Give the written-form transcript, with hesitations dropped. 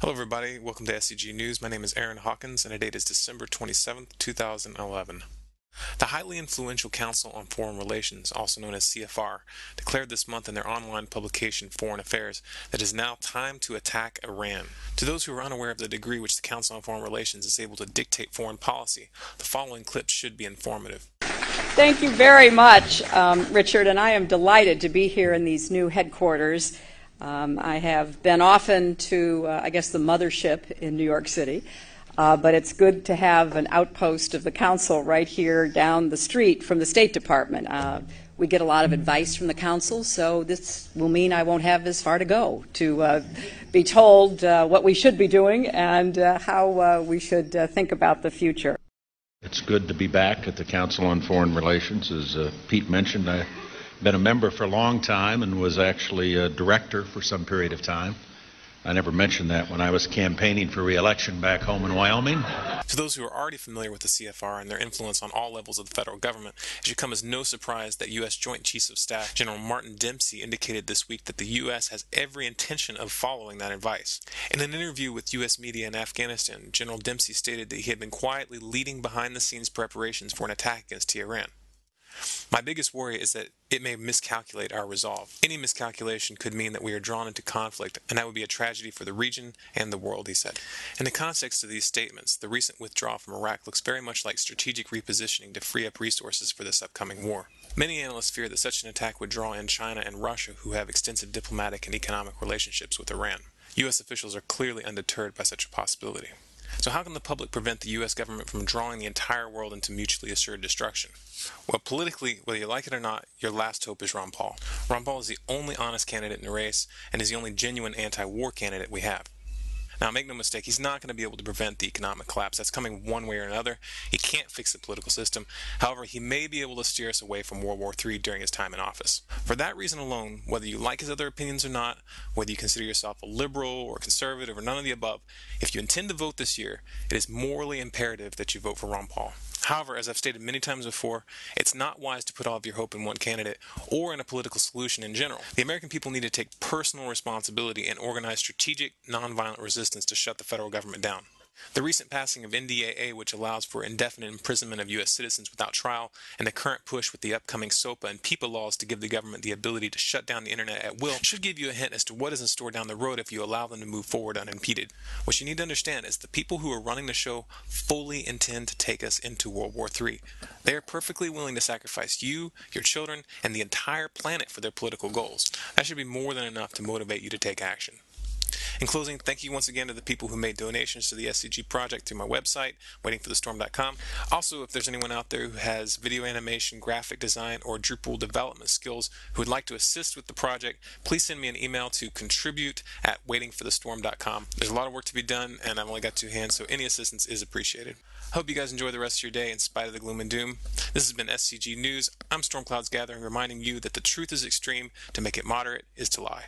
Hello everybody, welcome to SCG News. My name is Aaron Hawkins and the date is December 27th, 2011. The highly influential Council on Foreign Relations, also known as CFR, declared this month in their online publication Foreign Affairs that it is now time to attack Iran. To those who are unaware of the degree which the Council on Foreign Relations is able to dictate foreign policy, the following clips should be informative. Thank you very much, Richard, and I am delighted to be here in these new headquarters. I have been often to, I guess, the mothership in New York City, but it's good to have an outpost of the Council right here down the street from the State Department. We get a lot of advice from the Council, so this will mean I won't have as far to go to be told what we should be doing and how we should think about the future. It's good to be back at the Council on Foreign Relations. As Pete mentioned, I've been a member for a long time and was actually a director for some period of time. I never mentioned that when I was campaigning for re-election back home in Wyoming. To those who are already familiar with the CFR and their influence on all levels of the federal government, it should come as no surprise that U.S. Joint Chiefs of Staff General Martin Dempsey indicated this week that the U.S. has every intention of following that advice. In an interview with U.S. media in Afghanistan, General Dempsey stated that he had been quietly leading behind-the-scenes preparations for an attack against Tehran. My biggest worry is that it may miscalculate our resolve. Any miscalculation could mean that we are drawn into conflict, and that would be a tragedy for the region and the world, he said. In the context of these statements, the recent withdrawal from Iraq looks very much like strategic repositioning to free up resources for this upcoming war. Many analysts fear that such an attack would draw in China and Russia, who have extensive diplomatic and economic relationships with Iran. U.S. officials are clearly undeterred by such a possibility. So how can the public prevent the U.S. government from drawing the entire world into mutually assured destruction? Well, politically, whether you like it or not, your last hope is Ron Paul. Ron Paul is the only honest candidate in the race and is the only genuine anti-war candidate we have. Now, make no mistake, he's not going to be able to prevent the economic collapse. That's coming one way or another. He can't fix the political system. However, he may be able to steer us away from World War III during his time in office. For that reason alone, whether you like his other opinions or not, whether you consider yourself a liberal or conservative or none of the above, if you intend to vote this year, it is morally imperative that you vote for Ron Paul. However, as I've stated many times before, it's not wise to put all of your hope in one candidate or in a political solution in general. The American people need to take personal responsibility and organize strategic, nonviolent resistance to shut the federal government down. The recent passing of NDAA, which allows for indefinite imprisonment of U.S. citizens without trial, and the current push with the upcoming SOPA and PIPA laws to give the government the ability to shut down the internet at will, should give you a hint as to what is in store down the road if you allow them to move forward unimpeded. What you need to understand is the people who are running the show fully intend to take us into World War III. They are perfectly willing to sacrifice you, your children, and the entire planet for their political goals. That should be more than enough to motivate you to take action. In closing, thank you once again to the people who made donations to the SCG project through my website, waitingforthestorm.com. Also, if there's anyone out there who has video animation, graphic design, or Drupal development skills who would like to assist with the project, please send me an email to contribute@waitingforthestorm.com. There's a lot of work to be done, and I've only got 2 hands, so any assistance is appreciated. Hope you guys enjoy the rest of your day in spite of the gloom and doom. This has been SCG News. I'm Storm Clouds Gathering, reminding you that the truth is extreme. To make it moderate is to lie.